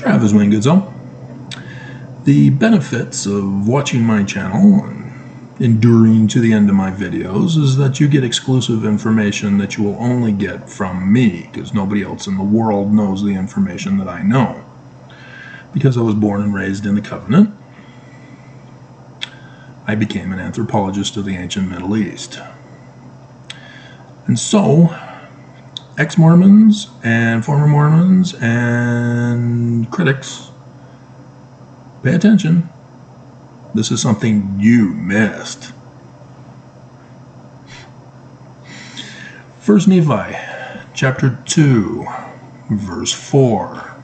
Travis Wayne Goodsell. The benefits of watching my channel and enduring to the end of my videos is that you get exclusive information that you will only get from me, because nobody else in the world knows the information that I know. Because I was born and raised in the Covenant, I became an anthropologist of the ancient Middle East. And so, ex-Mormons and former Mormons and critics, pay attention. This is something you missed. 1 Nephi, chapter 2, verse 4.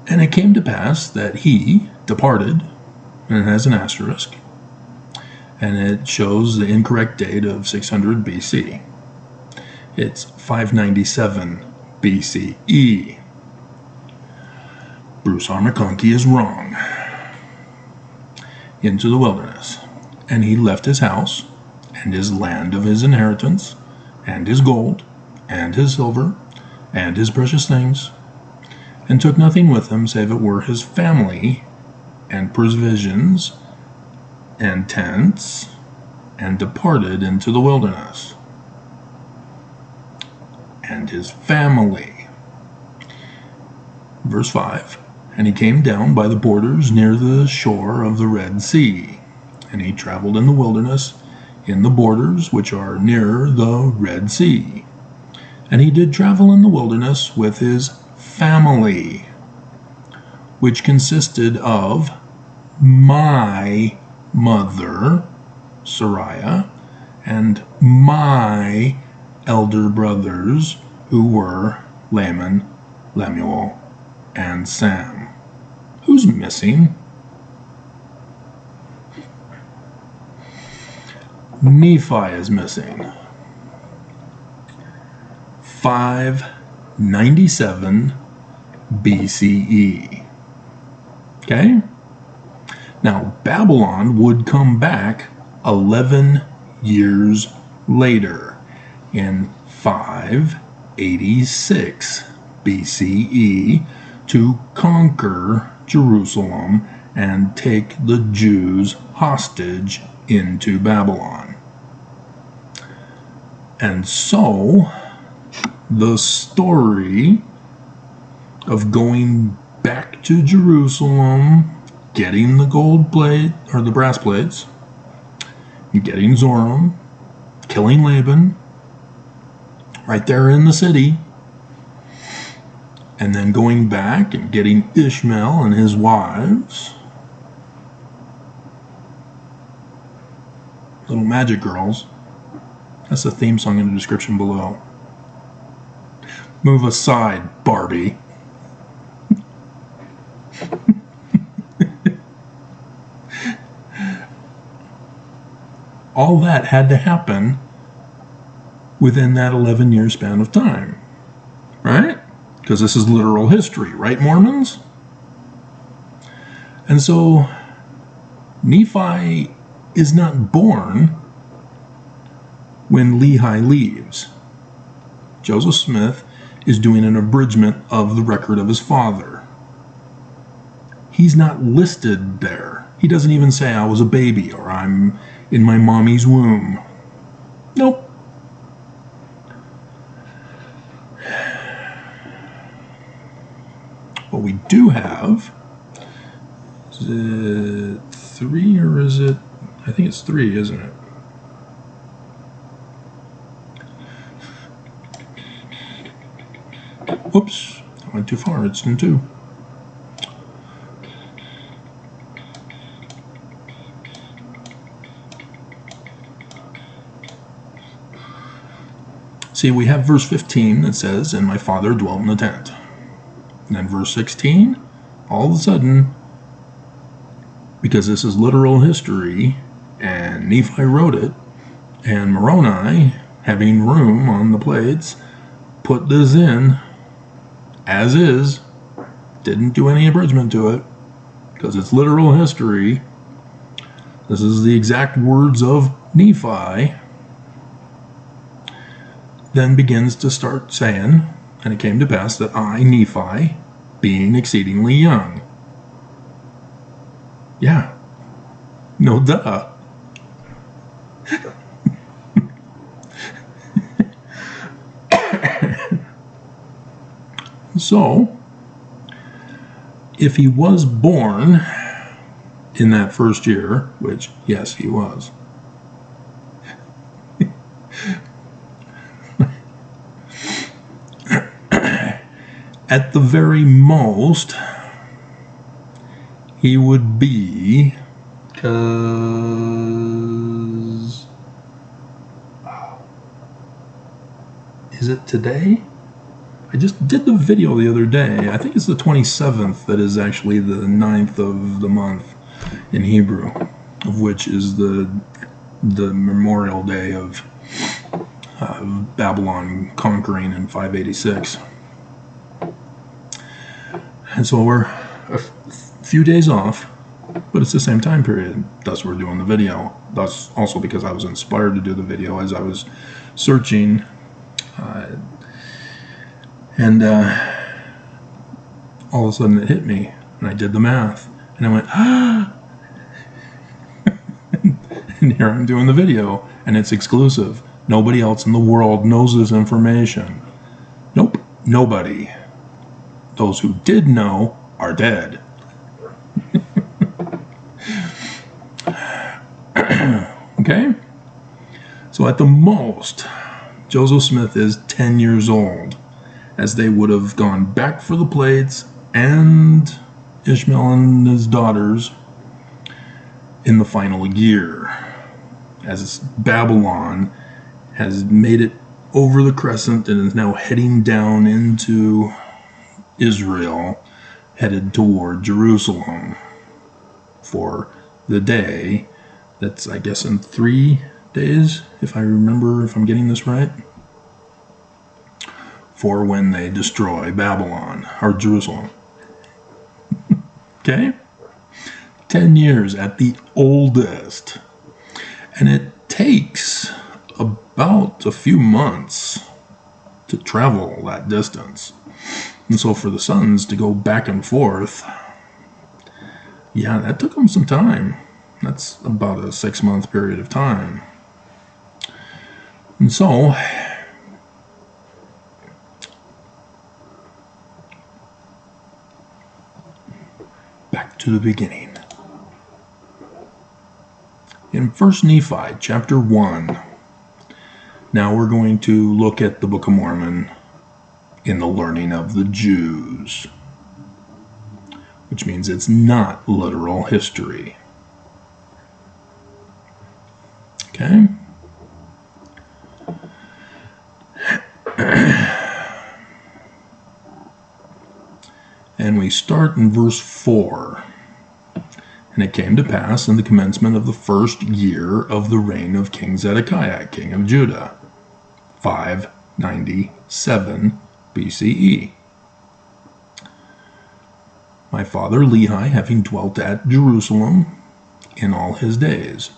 And it came to pass that he departed, and it has an asterisk, and it shows the incorrect date of 600 BC. It's 597 BCE. Bruce R. McConkie is wrong. Into the wilderness. And he left his house, and his land of his inheritance, and his gold, and his silver, and his precious things, and took nothing with him save it were his family, and provisions, and tents, and departed into the wilderness. And his family. Verse 5. And he came down by the borders near the shore of the Red Sea. And he traveled in the wilderness in the borders which are near the Red Sea. And he did travel in the wilderness with his family, which consisted of my mother, Sariah, and my elder brothers, who were Laman, Lemuel, and Sam. Who's missing? Nephi is missing. 597 BCE. Okay? Now, Babylon would come back 11 years later in 586 BCE to conquer Jerusalem and take the Jews hostage into Babylon. And so, the story of going back to Jerusalem, getting the gold plate, or the brass plates, getting Zoram, killing Laban, right there in the city, and then going back and getting Ishmael and his wives, little magic girls. That's the theme song in the description below. Move aside, Barbie. All that had to happen within that 11-year span of time, right? Because this is literal history, right, Mormons? And so Nephi is not born when Lehi leaves. Joseph Smith is doing an abridgment of the record of his father. He's not listed there. He doesn't even say I was a baby or I'm in my mommy's womb. Nope. What we do have, is it 3 or is it, I think it's 3, isn't it? Oops, I went too far, it's in 2. See, we have verse 15 that says, and my father dwelt in a tent. And then verse 16, all of a sudden, because this is literal history, and Nephi wrote it, and Moroni, having room on the plates, put this in as is, didn't do any abridgment to it, because it's literal history. This is the exact words of Nephi. Then begins to start saying, And it came to pass that I, Nephi, being exceedingly young. Yeah. No duh. So, if he was born in that first year, which, yes, he was, at the very most, he would be, because, is it today? I just did the video the other day. I think it's the 27th that is actually the 9th of the month in Hebrew, of which is the memorial day of Babylon conquering in 586. And so we're a few days off, but it's the same time period. Thus we're doing the video. Thus also because I was inspired to do the video as I was searching. And all of a sudden it hit me, and I did the math, and I went, ah! And here I'm doing the video, and it's exclusive. Nobody else in the world knows this information. Nope, nobody. Those who did know are dead. Okay? So at the most, Joseph Smith is 10 years old, as they would have gone back for the plates and Ishmael and his daughters in the final year, as Babylon has made it over the crescent and is now heading down into Israel, headed toward Jerusalem for the day that's, I guess, in 3 days, if I'm getting this right, for when they destroy Babylon, or Jerusalem. Okay? 10 years at the oldest. And it takes about a few months to travel that distance. And so for the sons to go back and forth, yeah, that took them some time. That's about a 6-month period of time. And so, back to the beginning. In 1 Nephi chapter 1, now we're going to look at the Book of Mormon in the learning of the Jews, which means it's not literal history. Okay? And we start in verse 4. And it came to pass in the commencement of the first year of the reign of King Zedekiah, king of Judah, 597 BCE. My father Lehi having dwelt at Jerusalem in all his days.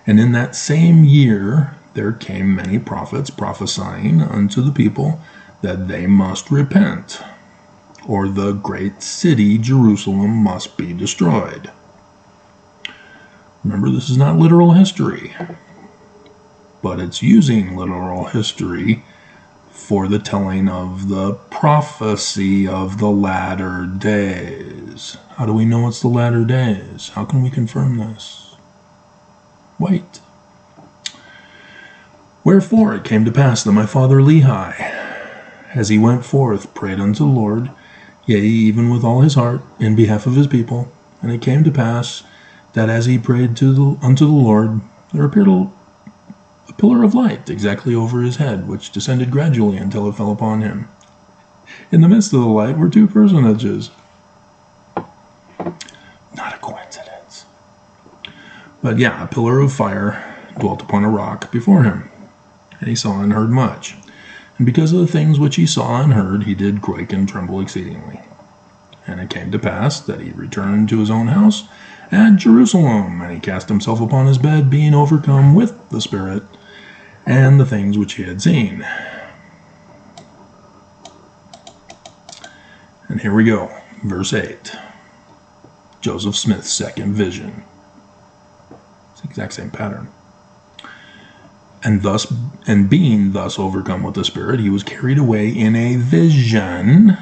And in that same year there came many prophets prophesying unto the people that they must repent, or the great city Jerusalem must be destroyed. Remember, this is not literal history, but it's using literal history for the telling of the prophecy of the latter days. How do we know it's the latter days? How can we confirm this? Wait. Wherefore it came to pass that my father Lehi, as he went forth, prayed unto the Lord, yea, even with all his heart, in behalf of his people. And it came to pass that as he prayed unto the Lord, there appeared a pillar of light exactly over his head, which descended gradually until it fell upon him. In the midst of the light were 2 personages. Not a coincidence. But yeah, a pillar of fire dwelt upon a rock before him, and he saw and heard much. And because of the things which he saw and heard, he did quake and tremble exceedingly. And it came to pass that he returned to his own house at Jerusalem, and he cast himself upon his bed, being overcome with the Spirit and the things which he had seen. And here we go, verse 8. Joseph Smith's second vision. It's the exact same pattern. And being thus overcome with the Spirit, he was carried away in a vision,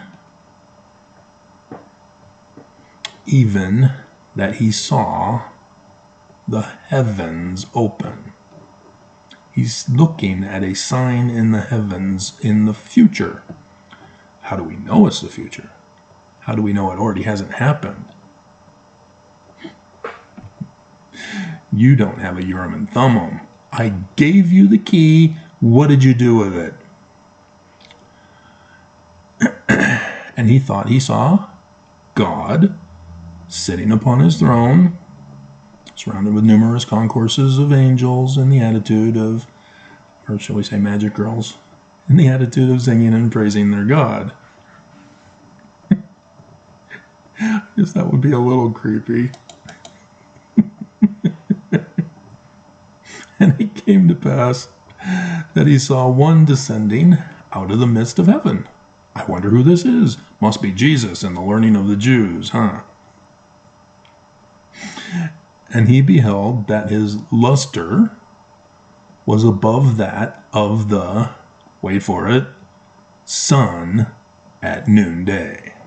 even that he saw the heavens open. He's looking at a sign in the heavens in the future. How do we know it's the future? How do we know it already hasn't happened? You don't have a Urim and Thummim. I gave you the key. What did you do with it? And he thought he saw God sitting upon his throne, surrounded with numerous concourses of angels, in the attitude of, or shall we say magic girls, in the attitude of singing and praising their God. I guess that would be a little creepy. And it came to pass that he saw one descending out of the midst of heaven. I wonder who this is. Must be Jesus in the learning of the Jews, huh? And he beheld that his luster was above that of the, wait for it, sun at noonday.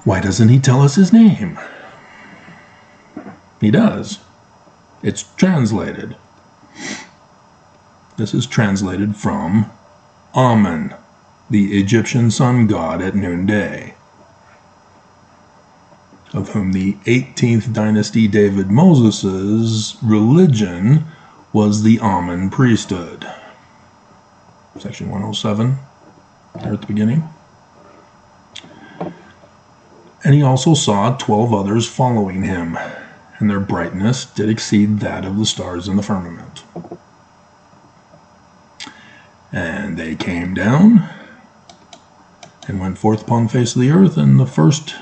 Why doesn't he tell us his name? He does. It's translated. This is translated from Amen, the Egyptian sun god at noonday, of whom the 18th dynasty David Moses' religion was the Amen priesthood. Section 107, there at the beginning. And he also saw 12 others following him, and their brightness did exceed that of the stars in the firmament. And they came down and went forth upon the face of the earth, and the first,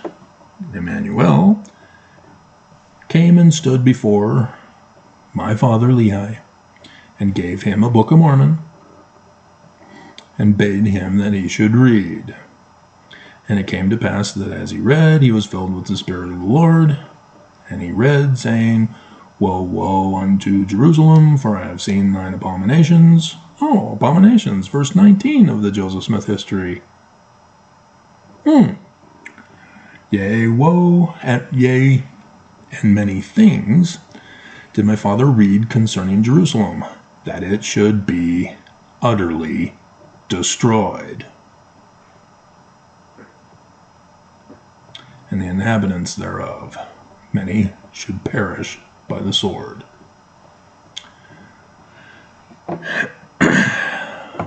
Emmanuel, came and stood before my father Lehi, and gave him a book of Mormon, and bade him that he should read. And it came to pass that as he read, he was filled with the Spirit of the Lord, and he read, saying, Woe, woe unto Jerusalem, for I have seen thine abominations. Oh, abominations, verse 19 of the Joseph Smith history. Yea, woe, yea, and many things did my father read concerning Jerusalem, that it should be utterly destroyed, and the inhabitants thereof, many, should perish by the sword.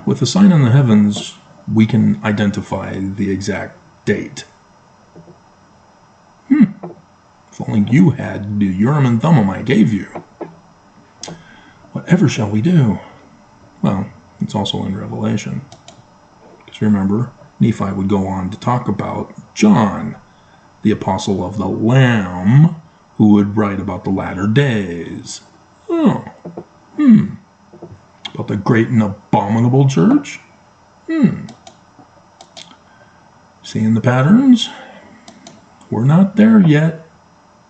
With the sign in the heavens, we can identify the exact date. If only you had the Urim and Thummim I gave you. Whatever shall we do? Well, it's also in Revelation. Because remember, Nephi would go on to talk about John, the apostle of the Lamb, who would write about the latter days. About the great and abominable church? Seeing the patterns? We're not there yet.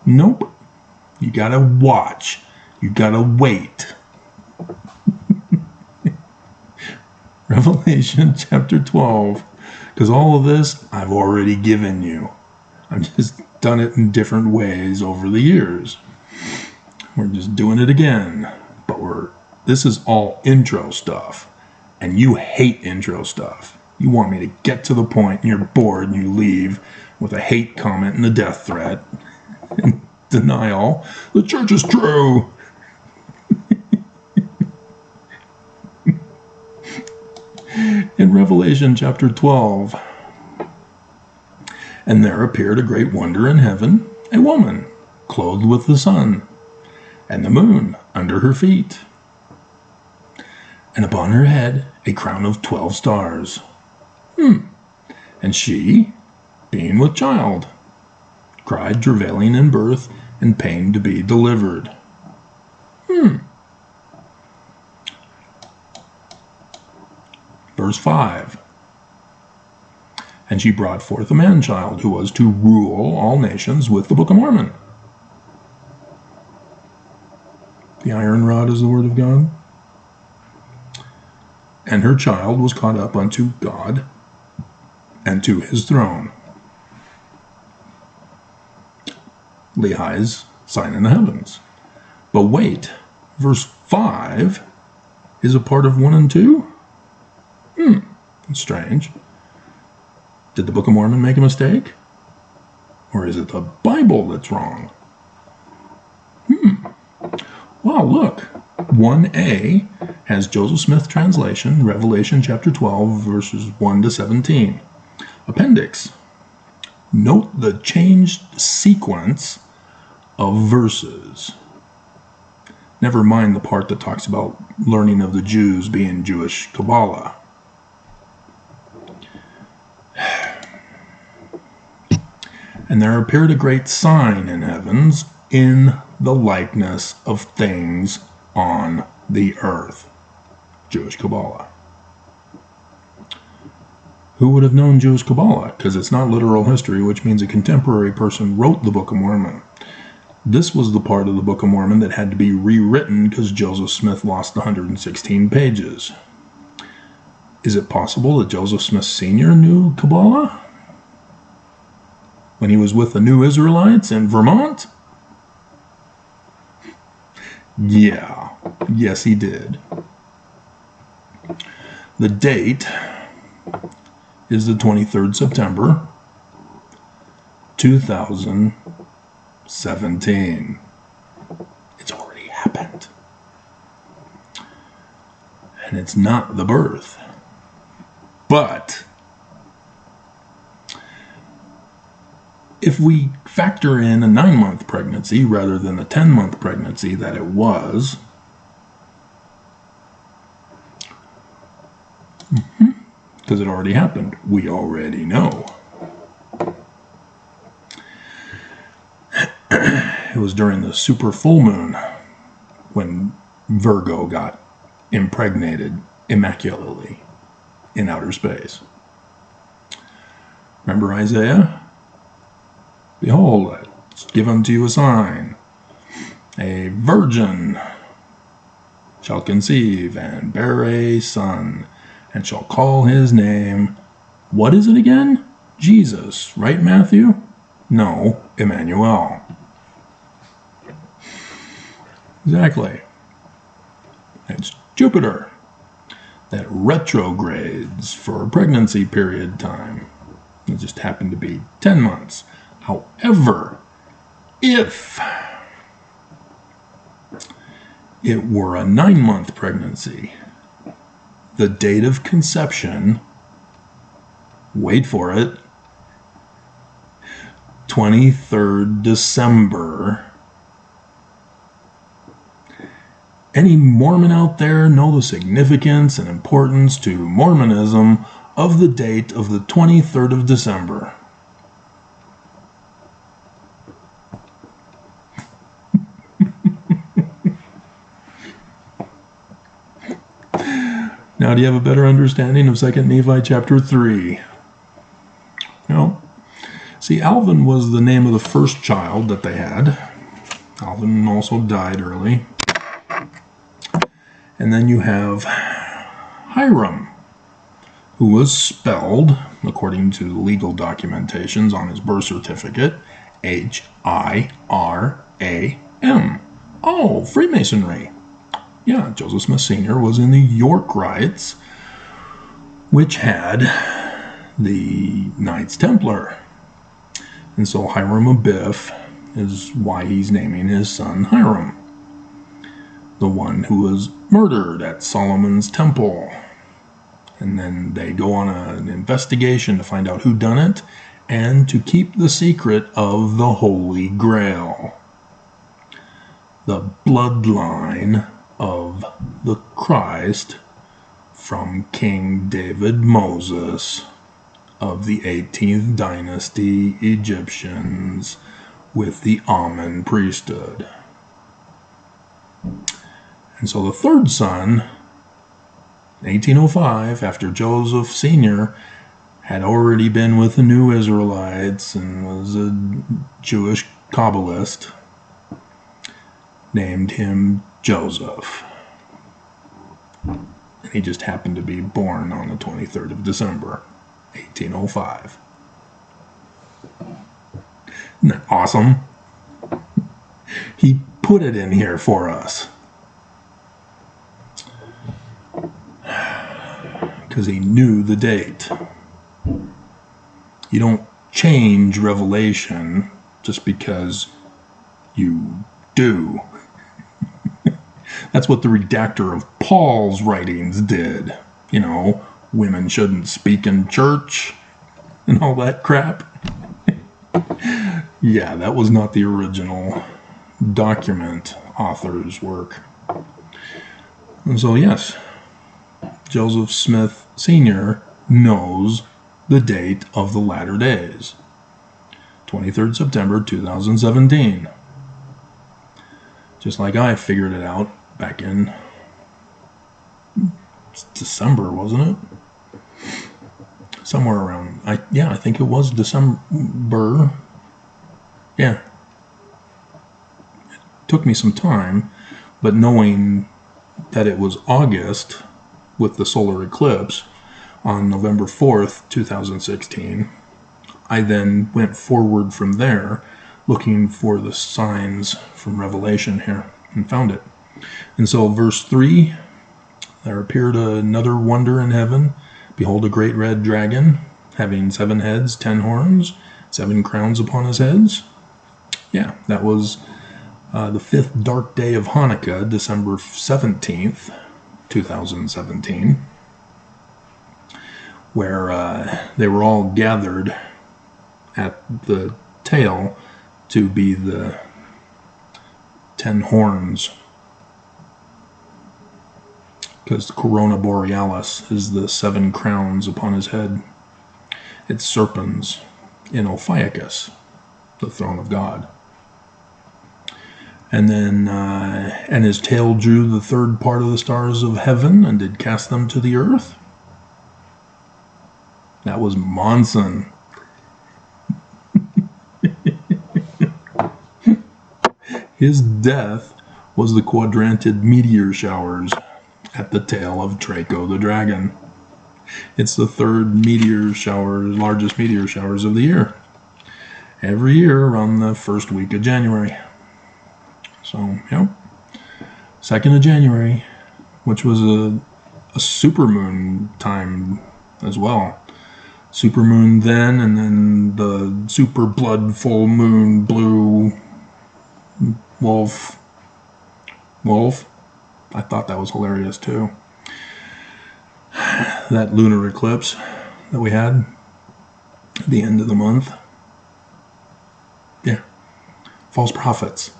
Nope. You gotta watch. You gotta wait. Revelation chapter 12. Because all of this I've already given you. I've just done it in different ways over the years. We're just doing it again. But this is all intro stuff. And you hate intro stuff. You want me to get to the point and you're bored and you leave with a hate comment and a death threat. And denial. The church is true. In Revelation chapter 12, and there appeared a great wonder in heaven, a woman clothed with the sun, and the moon under her feet, and upon her head a crown of 12 stars. And she, being with child, cried, travailing in birth, and pain to be delivered. verse 5. And she brought forth a man-child who was to rule all nations with the Book of Mormon. The iron rod is the word of God. And her child was caught up unto God and to his throne. Lehi's sign in the heavens. But wait, verse 5 is a part of 1 and 2? That's strange. Did the Book of Mormon make a mistake? Or is it the Bible that's wrong? Well, look. 1a has Joseph Smith translation, Revelation chapter 12, verses 1 to 17. Appendix. Note the changed sequence of verses. Never mind the part that talks about learning of the Jews being Jewish Kabbalah. And there appeared a great sign in heavens in the likeness of things on the earth. Jewish Kabbalah. Who would have known Jewish Kabbalah? Because it's not literal history, which means a contemporary person wrote the Book of Mormon. This was the part of the Book of Mormon that had to be rewritten because Joseph Smith lost 116 pages. Is it possible that Joseph Smith Sr. knew Kabbalah when he was with the New Israelites in Vermont? Yeah, yes he did. The date is the 23rd September 2017. It's already happened. And it's not the birth. But if we factor in a 9-month pregnancy rather than a 10-month pregnancy that it was, because it already happened, we already know. It was during the super full moon when Virgo got impregnated immaculately in outer space. Remember Isaiah? Behold, it's given unto you a sign. A virgin shall conceive and bear a son, and shall call his name, what is it again? Jesus, right, Matthew? No, Emmanuel. Exactly. It's Jupiter that retrogrades for a pregnancy period time. It just happened to be 10 months. However, if it were a 9-month pregnancy, the date of conception, wait for it, 23rd December. Any Mormon out there know the significance and importance to Mormonism of the date of the 23rd of December? Now, do you have a better understanding of 2 Nephi chapter 3? No? See, Alvin was the name of the first child that they had. Alvin also died early. And then you have Hiram, who was spelled, according to legal documentations on his birth certificate, Hiram. Oh, Freemasonry. Yeah, Joseph Smith Sr. was in the York Rites, which had the Knights Templar. And so Hiram Abiff is why he's naming his son Hiram, the one who was murdered at Solomon's Temple. And then they go on an investigation to find out who done it and to keep the secret of the Holy Grail, the bloodline of the Christ from King David Moses of the 18th dynasty Egyptians with the Amen priesthood. And so the third son In 1805, after Joseph Sr. had already been with the New Israelites and was a Jewish Kabbalist, named him Joseph. And he just happened to be born on the 23rd of December, 1805. Isn't that awesome? He put it in here for us. Because he knew the date. You don't change Revelation just because you do. That's what the redactor of Paul's writings did. You know, women shouldn't speak in church and all that crap. Yeah, that was not the original document author's work. And so, yes, Joseph Smith Sr. knows the date of the latter days, 23rd September 2017. Just like I figured it out back in December, wasn't it? Somewhere around, I think it was December. Yeah. It took me some time, but knowing that it was August with the solar eclipse on November 4th, 2016, I then went forward from there looking for the signs from Revelation here and found it. And so verse 3, there appeared another wonder in heaven. Behold, a great red dragon, having 7 heads, 10 horns, 7 crowns upon his heads. Yeah, that was the 5th dark day of Hanukkah, December 17th, 2017, where they were all gathered at the tail to be the 10 horns, because the corona borealis is the 7 crowns upon his head. It's serpents in Ophiuchus, the throne of God. And then, and his tail drew the 3rd part of the stars of heaven and did cast them to the earth. That was Monson. His death was the quadranted meteor showers at the tail of Draco the dragon. It's the 3rd meteor showers, largest meteor showers of the year. Every year around the 1st week of January. So, yep. 2nd of January, which was a supermoon time as well. Supermoon then, and then the super blood full moon blue wolf. I thought that was hilarious too. That lunar eclipse that we had at the end of the month. Yeah. False prophets.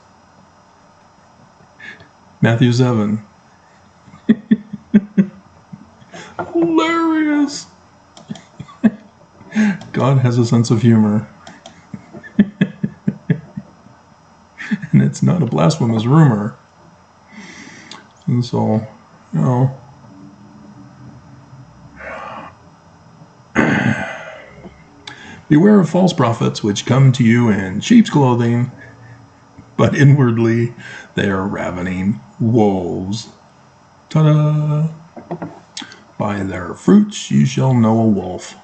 Matthew 7. Hilarious. God has a sense of humor. And it's not a blasphemous rumor. And so, you know, beware of false prophets which come to you in sheep's clothing, but inwardly they are ravening wolves. Ta-da! By their fruits you shall know a wolf.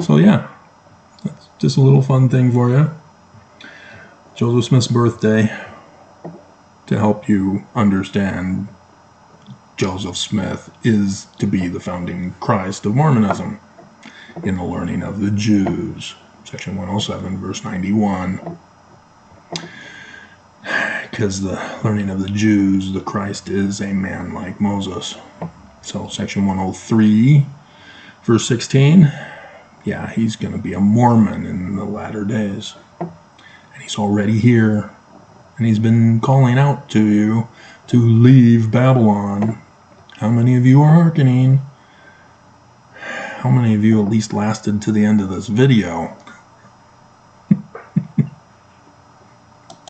So yeah, that's just a little fun thing for you. Joseph Smith's birthday, to help you understand Joseph Smith is to be the founding Christ of Mormonism in the learning of the Jews. Section 107, verse 91. Because the learning of the Jews, the Christ is a man like Moses. So section 103, verse 16. Yeah, he's going to be a Mormon in the latter days. And he's already here. And he's been calling out to you to leave Babylon. How many of you are hearkening? How many of you at least lasted to the end of this video?